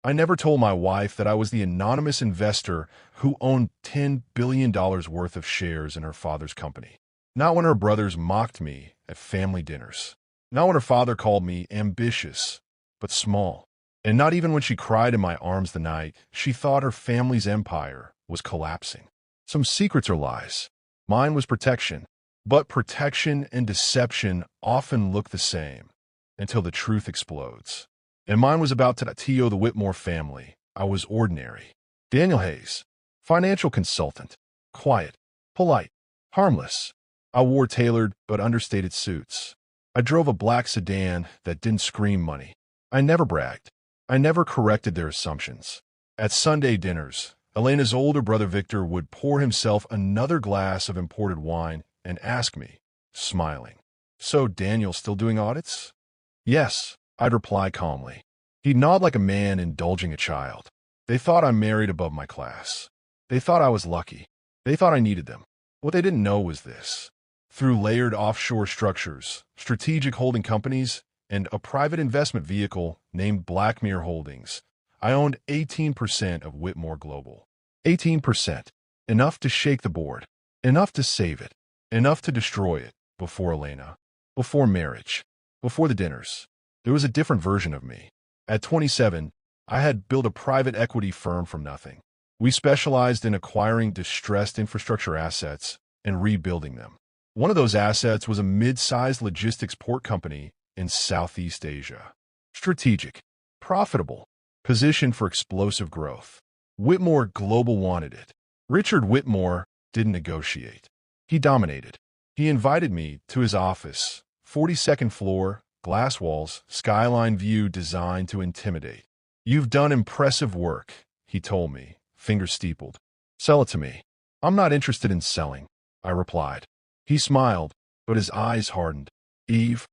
I never told my wife that I was the anonymous investor who owned $10 billion worth of shares in her father's company. Not when her brothers mocked me at family dinners. Not when her father called me ambitious, but small. And not even when she cried in my arms the night she thought her family's empire was collapsing. Some secrets are lies. Mine was protection. But protection and deception often look the same until the truth explodes. And mine was about Tio the Whitmore family. I was ordinary. Daniel Hayes, financial consultant. Quiet, polite, harmless. I wore tailored but understated suits. I drove a black sedan that didn't scream money. I never bragged. I never corrected their assumptions. At Sunday dinners, Elena's older brother Victor would pour himself another glass of imported wine and ask me, smiling, "So Daniel's still doing audits?" "Yes," I'd reply calmly. He'd nod like a man indulging a child. They thought I married above my class. They thought I was lucky. They thought I needed them. What they didn't know was this. Through layered offshore structures, strategic holding companies, and a private investment vehicle named Blackmere Holdings, I owned 18% of Whitmore Global. 18%. Enough to shake the board. Enough to save it. Enough to destroy it before Elena. Before marriage. Before the dinners. There was a different version of me. At 27, I had built a private equity firm from nothing. We specialized in acquiring distressed infrastructure assets and rebuilding them. One of those assets was a mid-sized logistics port company in Southeast Asia. Strategic, profitable, positioned for explosive growth. Whitmore Global wanted it. Richard Whitmore didn't negotiate. He dominated. He invited me to his office, 42nd floor, glass walls, skyline view designed to intimidate. "You've done impressive work," he told me, fingers steepled. "Sell it to me." "I'm not interested in selling," I replied. He smiled, but his eyes hardened. "Eve,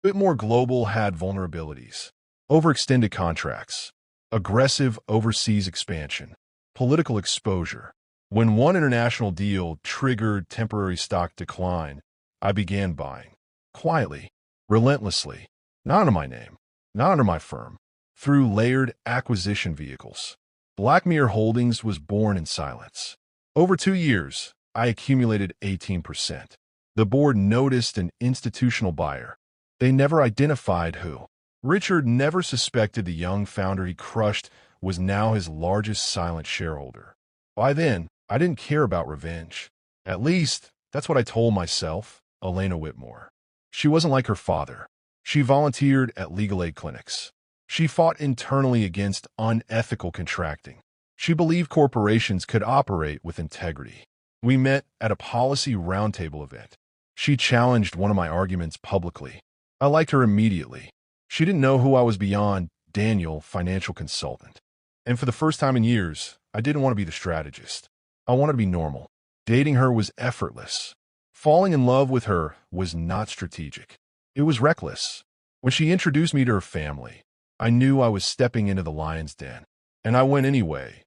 Whitmore Global had vulnerabilities. Overextended contracts, aggressive overseas expansion, political exposure. When one international deal triggered temporary stock decline, I began buying. Quietly, relentlessly, not under my name, not under my firm, through layered acquisition vehicles. Blackmere Holdings was born in silence. Over 2 years, I accumulated 18%. The board noticed an institutional buyer. They never identified who. Richard never suspected the young founder he crushed was now his largest silent shareholder. By then, I didn't care about revenge. At least, that's what I told myself, Elena Whitmore. She wasn't like her father. She volunteered at legal aid clinics. She fought internally against unethical contracting. She believed corporations could operate with integrity. We met at a policy roundtable event. She challenged one of my arguments publicly. I liked her immediately. She didn't know who I was beyond Daniel, financial consultant. And for the first time in years, I didn't want to be the strategist. I wanted to be normal. Dating her was effortless. Falling in love with her was not strategic. It was reckless. When she introduced me to her family, I knew I was stepping into the lion's den. And I went anyway.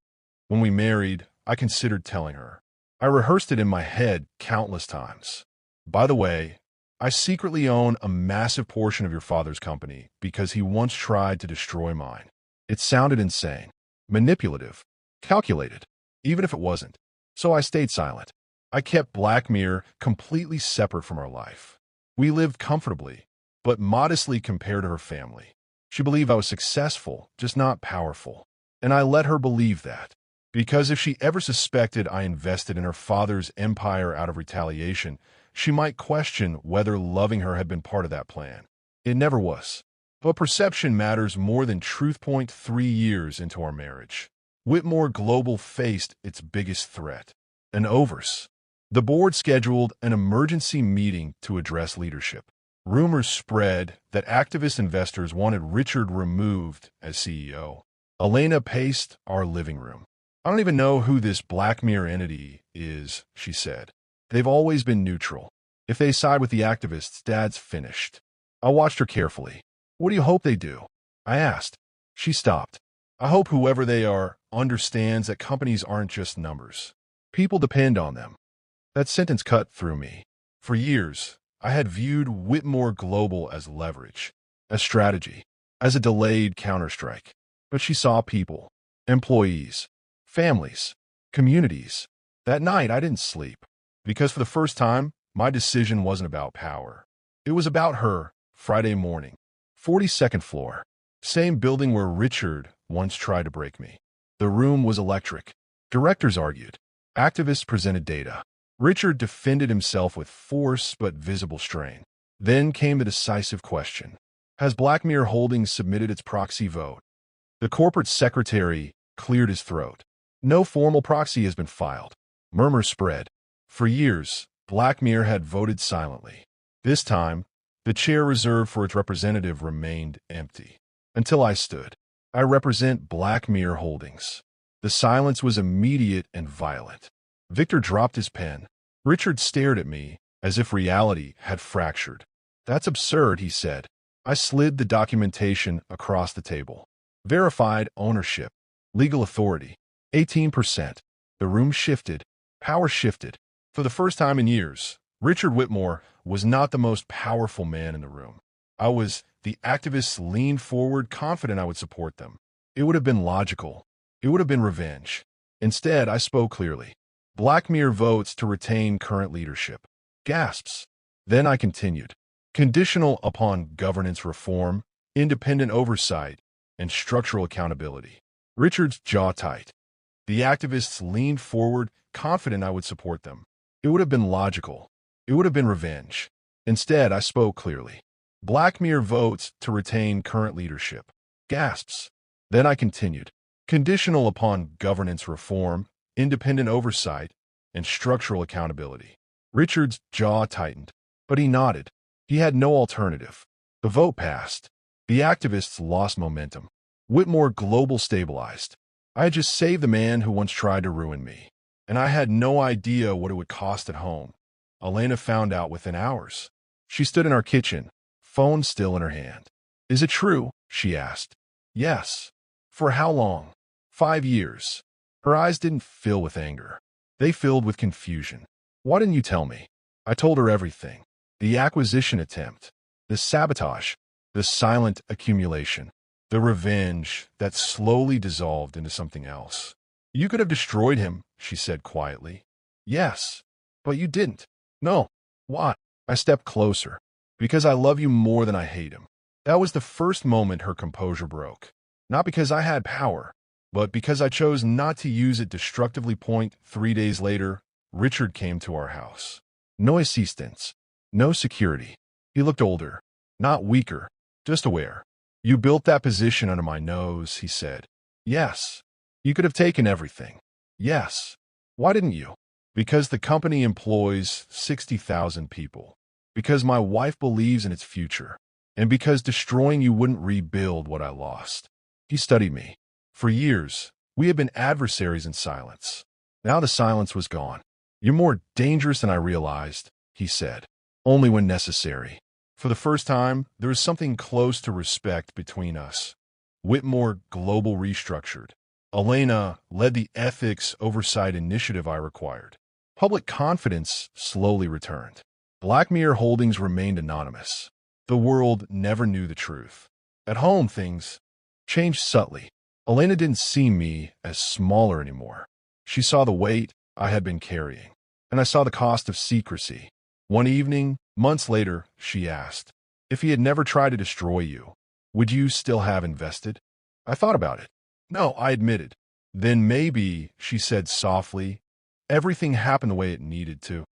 When we married, I considered telling her. I rehearsed it in my head countless times. "By the way, I secretly own a massive portion of your father's company because he once tried to destroy mine." It sounded insane, manipulative, calculated, even if it wasn't. So I stayed silent. I kept Blackmere completely separate from our life. We lived comfortably, but modestly compared to her family. She believed I was successful, just not powerful. And I let her believe that. Because if she ever suspected I invested in her father's empire out of retaliation, she might question whether loving her had been part of that plan. It never was. But perception matters more than truth. 3 years into our marriage, Whitmore Global faced its biggest threat, an overs. The board scheduled an emergency meeting to address leadership. Rumors spread that activist investors wanted Richard removed as CEO. Elena paced our living room. "I don't even know who this Blackmere entity is," she said. "They've always been neutral. If they side with the activists, Dad's finished." I watched her carefully. "What do you hope they do?" I asked. She stopped. "I hope whoever they are understands that companies aren't just numbers. People depend on them." That sentence cut through me. For years, I had viewed Whitmore Global as leverage, as strategy, as a delayed counterstrike. but she saw people, employees, families, communities. That night, I didn't sleep, because for the first time, my decision wasn't about power. It was about her. Friday morning, 42nd floor, same building where Richard once tried to break me. The room was electric. Directors argued. Activists presented data. Richard defended himself with force but visible strain. Then came the decisive question. Has Black Mirror Holdings submitted its proxy vote? The corporate secretary cleared his throat. No formal proxy has been filed. Murmurs spread. For years, Black Mirror had voted silently. This time, the chair reserved for its representative remained empty. Until I stood. I represent Black Mirror Holdings. The silence was immediate and violent. Victor dropped his pen. Richard stared at me as if reality had fractured. That's absurd, he said. I slid the documentation across the table. Verified ownership. Legal authority. 18%. The room shifted. Power shifted. For the first time in years, Richard Whitmore was not the most powerful man in the room. I was. The activists leaned forward, confident I would support them. It would have been logical. It would have been revenge. Instead, I spoke clearly. Black Mirror votes to retain current leadership. Gasps. Then I continued. Conditional upon governance reform, independent oversight, and structural accountability. Richard's jaw tight. The activists leaned forward, confident I would support them. It would have been logical. It would have been revenge. Instead, I spoke clearly. Black Mirror votes to retain current leadership. Gasps. Then I continued. Conditional upon governance reform, independent oversight, and structural accountability. Richard's jaw tightened, but he nodded. He had no alternative. The vote passed. The activists lost momentum. Whitmore Global stabilized. I had just saved the man who once tried to ruin me, and I had no idea what it would cost at home. Elena found out within hours. She stood in our kitchen, phone still in her hand. Is it true? She asked. Yes. For how long? 5 years. Her eyes didn't fill with anger. They filled with confusion. Why didn't you tell me? I told her everything. The acquisition attempt, the sabotage, the silent accumulation, the revenge that slowly dissolved into something else. You could have destroyed him, she said quietly. Yes, but you didn't. No. Why? I stepped closer. Because I love you more than I hate him. That was the first moment her composure broke. Not because I had power, but because I chose not to use it destructively. 3 days later, Richard came to our house. No assistance, no security. He looked older, not weaker, just aware. You built that position under my nose, he said. Yes. You could have taken everything. Yes. Why didn't you? Because the company employs 60,000 people. Because my wife believes in its future. And because destroying you wouldn't rebuild what I lost. He studied me. For years, we had been adversaries in silence. Now the silence was gone. You're more dangerous than I realized, he said. Only when necessary. For the first time, there was something close to respect between us. Whitmore Global restructured. Elena led the ethics oversight initiative I required. Public confidence slowly returned. Black Mirror Holdings remained anonymous. The world never knew the truth. At home, things changed subtly. Elena didn't see me as smaller anymore. She saw the weight I had been carrying, and I saw the cost of secrecy. One evening, months later, she asked, if he had never tried to destroy you, would you still have invested? I thought about it. No, I admitted. Then maybe, she said softly, everything happened the way it needed to.